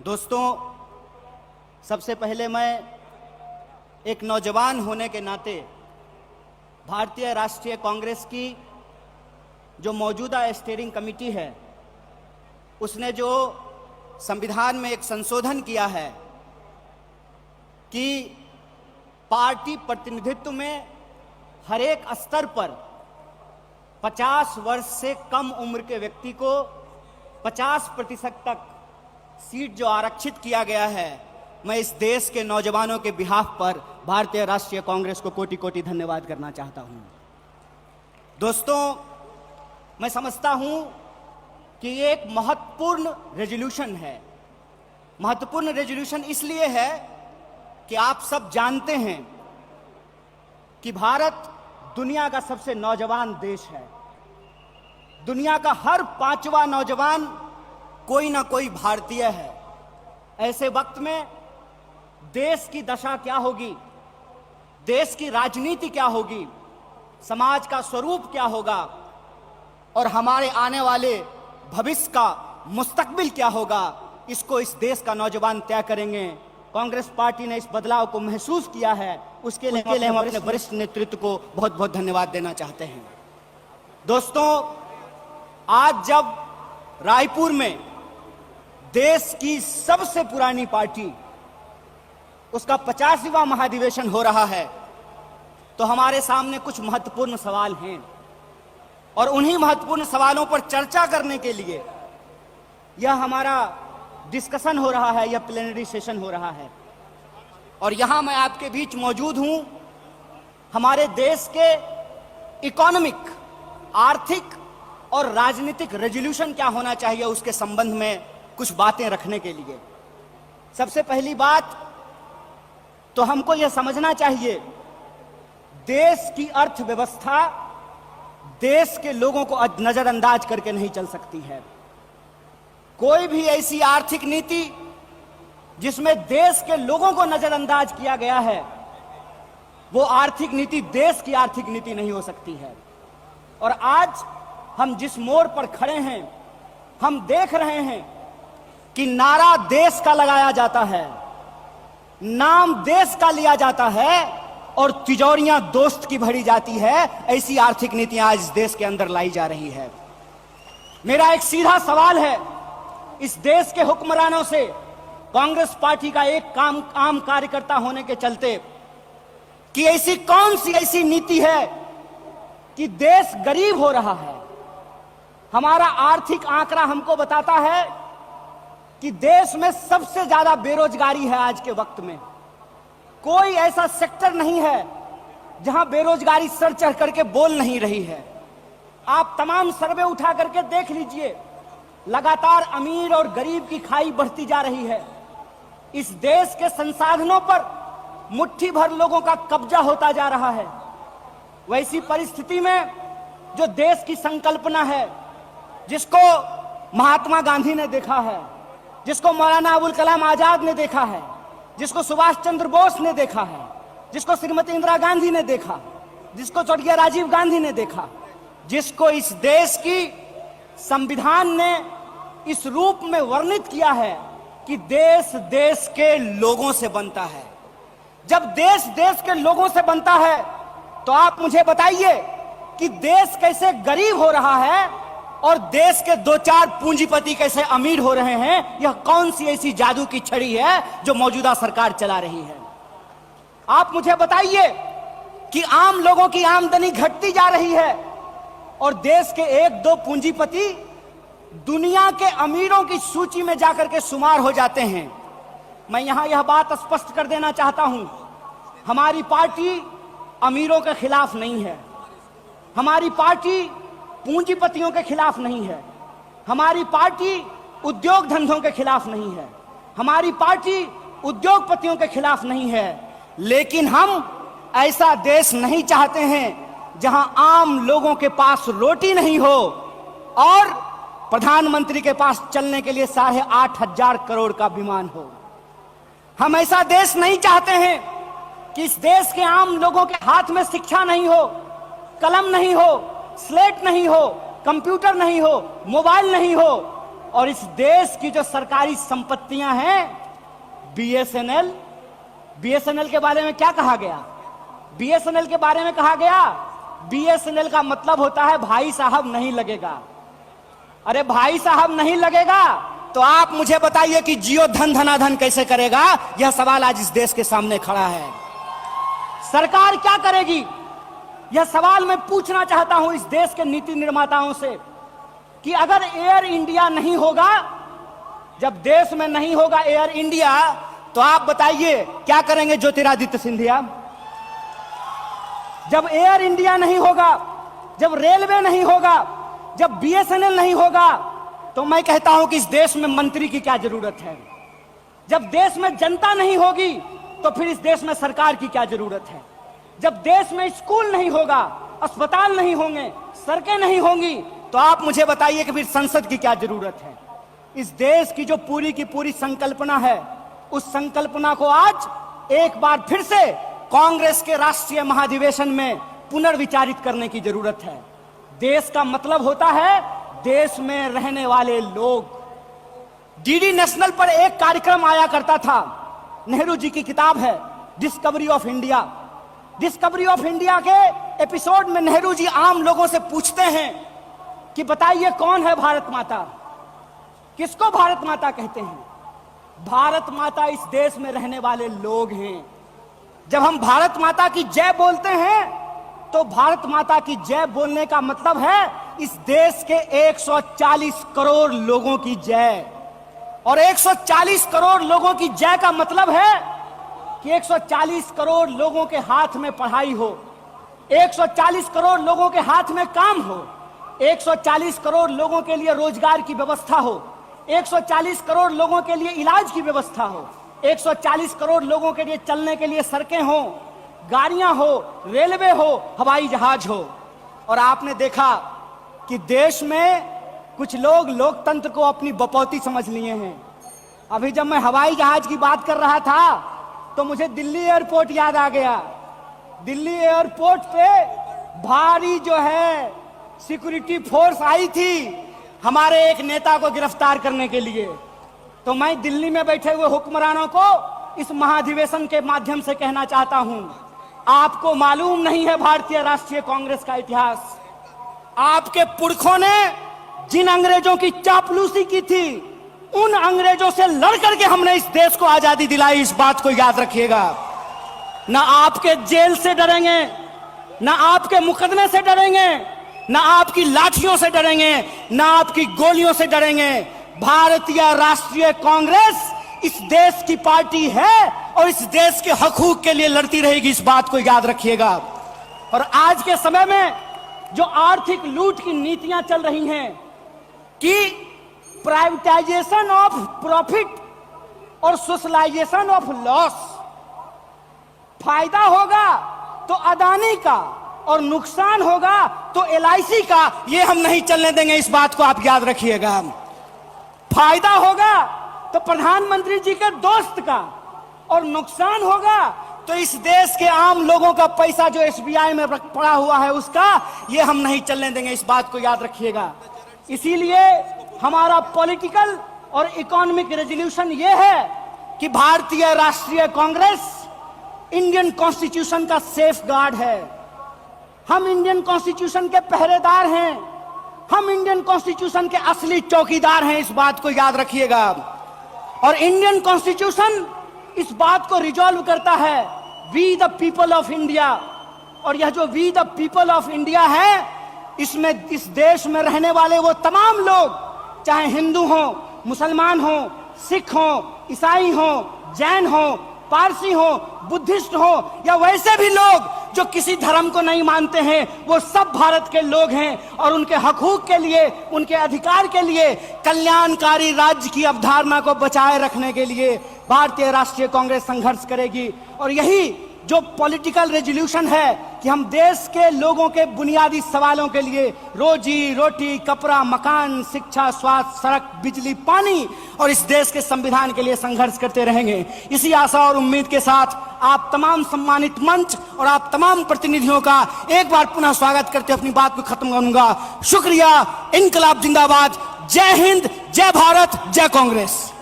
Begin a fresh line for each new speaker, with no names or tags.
दोस्तों, सबसे पहले मैं एक नौजवान होने के नाते भारतीय राष्ट्रीय कांग्रेस की जो मौजूदा स्टीयरिंग कमेटी है उसने जो संविधान में एक संशोधन किया है कि पार्टी प्रतिनिधित्व में हर एक स्तर पर 50 वर्ष से कम उम्र के व्यक्ति को 50% तक सीट जो आरक्षित किया गया है, मैं इस देश के नौजवानों के बिहाफ पर भारतीय राष्ट्रीय कांग्रेस को कोटि कोटि धन्यवाद करना चाहता हूं। दोस्तों, मैं समझता हूं कि ये एक महत्वपूर्ण रेजोल्यूशन है। महत्वपूर्ण रेजोल्यूशन इसलिए है कि आप सब जानते हैं कि भारत दुनिया का सबसे नौजवान देश है। दुनिया का हर 5वां नौजवान कोई ना कोई भारतीय है। ऐसे वक्त में देश की दशा क्या होगी, देश की राजनीति क्या होगी, समाज का स्वरूप क्या होगा और हमारे आने वाले भविष्य का मुस्तकबिल क्या होगा, इसको इस देश का नौजवान तय करेंगे। कांग्रेस पार्टी ने इस बदलाव को महसूस किया है, उसके लिए हम अपने वरिष्ठ नेतृत्व को बहुत बहुत धन्यवाद देना चाहते हैं। दोस्तों, आज जब रायपुर में देश की सबसे पुरानी पार्टी उसका 50वां महाधिवेशन हो रहा है, तो हमारे सामने कुछ महत्वपूर्ण सवाल हैं और उन्हीं महत्वपूर्ण सवालों पर चर्चा करने के लिए यह हमारा डिस्कशन हो रहा है, यह प्लेनरी सेशन हो रहा है। और यहां मैं आपके बीच मौजूद हूं हमारे देश के इकोनॉमिक, आर्थिक और राजनीतिक रेजोल्यूशन क्या होना चाहिए उसके संबंध में कुछ बातें रखने के लिए। सबसे पहली बात तो हमको यह समझना चाहिए, देश की अर्थव्यवस्था देश के लोगों को नजरअंदाज करके नहीं चल सकती है। कोई भी ऐसी आर्थिक नीति जिसमें देश के लोगों को नजरअंदाज किया गया है, वो आर्थिक नीति देश की आर्थिक नीति नहीं हो सकती है। और आज हम जिस मोड़ पर खड़े हैं, हम देख रहे हैं कि नारा देश का लगाया जाता है, नाम देश का लिया जाता है और तिजोरियां दोस्त की भरी जाती है। ऐसी आर्थिक नीतियां आज इस देश के अंदर लाई जा रही है। मेरा एक सीधा सवाल है इस देश के हुक्मरानों से, कांग्रेस पार्टी का एक आम कार्यकर्ता होने के चलते, कि ऐसी कौन सी ऐसी नीति है कि देश गरीब हो रहा है। हमारा आर्थिक आंकड़ा हमको बताता है कि देश में सबसे ज्यादा बेरोजगारी है आज के वक्त में। कोई ऐसा सेक्टर नहीं है जहां बेरोजगारी सर चढ़ करके बोल नहीं रही है। आप तमाम सर्वे उठा करके देख लीजिए, लगातार अमीर और गरीब की खाई बढ़ती जा रही है। इस देश के संसाधनों पर मुट्ठी भर लोगों का कब्जा होता जा रहा है। वैसी परिस्थिति में जो देश की संकल्पना है, जिसको महात्मा गांधी ने देखा है, जिसको मौलाना अबुल कलाम आजाद ने देखा है, जिसको सुभाष चंद्र बोस ने देखा है, जिसको श्रीमती इंदिरा गांधी ने देखा, जिसको स्वर्गीय राजीव गांधी ने देखा, जिसको इस देश की संविधान ने इस रूप में वर्णित किया है कि देश देश के लोगों से बनता है। जब देश देश के लोगों से बनता है तो आप मुझे बताइए कि देश कैसे गरीब हो रहा है और देश के 2-4 पूंजीपति कैसे अमीर हो रहे हैं। यह कौन सी ऐसी जादू की छड़ी है जो मौजूदा सरकार चला रही है। आप मुझे बताइए कि आम लोगों की आमदनी घटती जा रही है और देश के 1-2 पूंजीपति दुनिया के अमीरों की सूची में जाकर के शुमार हो जाते हैं। मैं यहां यह बात स्पष्ट कर देना चाहता हूं, हमारी पार्टी अमीरों के खिलाफ नहीं है, हमारी पार्टी पूंजीपतियों के खिलाफ नहीं है, हमारी पार्टी उद्योग धंधों के खिलाफ नहीं है, हमारी पार्टी उद्योगपतियों के खिलाफ नहीं है। लेकिन हम ऐसा देश नहीं चाहते हैं जहां आम लोगों के पास रोटी नहीं हो और प्रधानमंत्री के पास चलने के लिए 8,500 करोड़ का विमान हो। हम ऐसा देश नहीं चाहते हैं कि इस देश के आम लोगों के हाथ में शिक्षा नहीं हो, कलम नहीं हो, स्लेट नहीं हो, कंप्यूटर नहीं हो, मोबाइल नहीं हो और इस देश की जो सरकारी संपत्तियां हैं, बीएसएनएल, बीएसएनएल के बारे में क्या कहा गया? बीएसएनएल के बारे में कहा गया, बीएसएनएल का मतलब होता है भाई साहब नहीं लगेगा। अरे भाई साहब नहीं लगेगा तो आप मुझे बताइए कि जियो धन धनाधन कैसे करेगा? यह सवाल आज इस देश के सामने खड़ा है। सरकार क्या करेगी? यह सवाल मैं पूछना चाहता हूं इस देश के नीति निर्माताओं से कि अगर एयर इंडिया नहीं होगा, जब देश में नहीं होगा एयर इंडिया, तो आप बताइए क्या करेंगे ज्योतिरादित्य सिंधिया? जब एयर इंडिया नहीं होगा, जब रेलवे नहीं होगा, जब बीएसएनएल नहीं होगा, तो मैं कहता हूं कि इस देश में मंत्री की क्या जरूरत है? जब देश में जनता नहीं होगी तो फिर इस देश में सरकार की क्या जरूरत है? जब देश में स्कूल नहीं होगा, अस्पताल नहीं होंगे, सड़कें नहीं होंगी, तो आप मुझे बताइए कि फिर संसद की क्या जरूरत है? इस देश की जो पूरी की पूरी संकल्पना है, उस संकल्पना को आज एक बार फिर से कांग्रेस के राष्ट्रीय महाधिवेशन में पुनर्विचारित करने की जरूरत है। देश का मतलब होता है देश में रहने वाले लोग। डीडी नेशनल पर एक कार्यक्रम आया करता था, नेहरू जी की किताब है discovery of India. Discovery of India के एपिसोड में नेहरू जी आम लोगों से पूछते हैं कि बताइए कौन है भारत माता? किसको भारत माता कहते हैं? भारत माता इस देश में रहने वाले लोग हैं। जब हम भारत माता की जय बोलते हैं तो भारत माता की जय बोलने का मतलब है इस देश के 140 करोड़ लोगों की जय। और 140 करोड़ लोगों की जय का मतलब है कि 140 करोड़ लोगों के हाथ में पढ़ाई हो, 140 करोड़ लोगों के हाथ में काम हो, 140 करोड़ लोगों के लिए रोजगार की व्यवस्था हो, 140 करोड़ लोगों के लिए इलाज की व्यवस्था हो, 140 करोड़ लोगों के लिए चलने के लिए सड़कें हो, गाड़ियां हो, रेलवे हो, हवाई जहाज हो। और आपने देखा कि देश में कुछ लोग लोकतंत्र को अपनी बपौती समझ लिए हैं। अभी जब मैं हवाई जहाज की बात कर रहा था तो मुझे दिल्ली एयरपोर्ट याद आ गया। दिल्ली एयरपोर्ट पे भारी जो है सिक्योरिटी फोर्स आई थी हमारे एक नेता को गिरफ्तार करने के लिए। तो मैं दिल्ली में बैठे हुए हुक्मरानों को इस महाधिवेशन के माध्यम से कहना चाहता हूं, आपको मालूम नहीं है भारतीय राष्ट्रीय कांग्रेस का इतिहास। आपके पुरखों ने जिन अंग्रेजों की चापलूसी की थी, उन अंग्रेजों से लड़ करके हमने इस देश को आजादी दिलाई। इस बात को याद रखिएगा। ना आपके जेल से डरेंगे, ना आपके मुकदमे से डरेंगे, ना आपकी लाठियों से डरेंगे, ना आपकी गोलियों से डरेंगे। भारतीय राष्ट्रीय कांग्रेस इस देश की पार्टी है और इस देश के हकूक के लिए लड़ती रहेगी। इस बात को याद रखिएगा। और आज के समय में जो आर्थिक लूट की नीतियां चल रही हैं कि प्राइवेटाइजेशन ऑफ प्रॉफिट और सोशलाइजेशन ऑफ लॉस, फायदा होगा तो अदानी का और नुकसान होगा तो एलआईसी का, ये हम नहीं चलने देंगे। इस बात को आप याद रखिएगा। फायदा होगा तो प्रधानमंत्री जी के दोस्त का और नुकसान होगा तो इस देश के आम लोगों का पैसा जो एसबीआई में पड़ा हुआ है उसका, ये हम नहीं चलने देंगे। इस बात को याद रखिएगा। इसीलिए हमारा पॉलिटिकल और इकोनॉमिक रेजोल्यूशन ये है कि भारतीय राष्ट्रीय कांग्रेस इंडियन कॉन्स्टिट्यूशन का सेफ गार्ड है। हम इंडियन कॉन्स्टिट्यूशन के पहरेदार हैं। हम इंडियन कॉन्स्टिट्यूशन के असली चौकीदार हैं। इस बात को याद रखिएगा। और इंडियन कॉन्स्टिट्यूशन इस बात को रिजॉल्व करता है, we the people of India. और यह जो we the people of India है, इसमें इस देश में रहने वाले वो तमाम लोग, चाहे हिंदू हो, मुसलमान हो, सिख हो, ईसाई हो, जैन हो, पारसी हो, बुद्धिस्ट हो, या वैसे भी लोग जो किसी धर्म को नहीं मानते हैं, वो सब भारत के लोग हैं। और उनके हकूक के लिए, उनके अधिकार के लिए, कल्याणकारी राज्य की अवधारणा को बचाए रखने के लिए भारतीय राष्ट्रीय कांग्रेस संघर्ष करेगी। और यही जो पॉलिटिकल रेजोल्यूशन है कि हम देश के लोगों के बुनियादी सवालों के लिए, रोजी रोटी, कपड़ा, मकान, शिक्षा, स्वास्थ्य, सड़क, बिजली, पानी और इस देश के संविधान के लिए संघर्ष करते रहेंगे। इसी आशा और उम्मीद के साथ आप तमाम सम्मानित मंच और आप तमाम प्रतिनिधियों का एक बार पुनः स्वागत करते अपनी बात को खत्म करूंगा। शुक्रिया। इनकलाब जिंदाबाद। जय हिंद, जय भारत, जय कांग्रेस।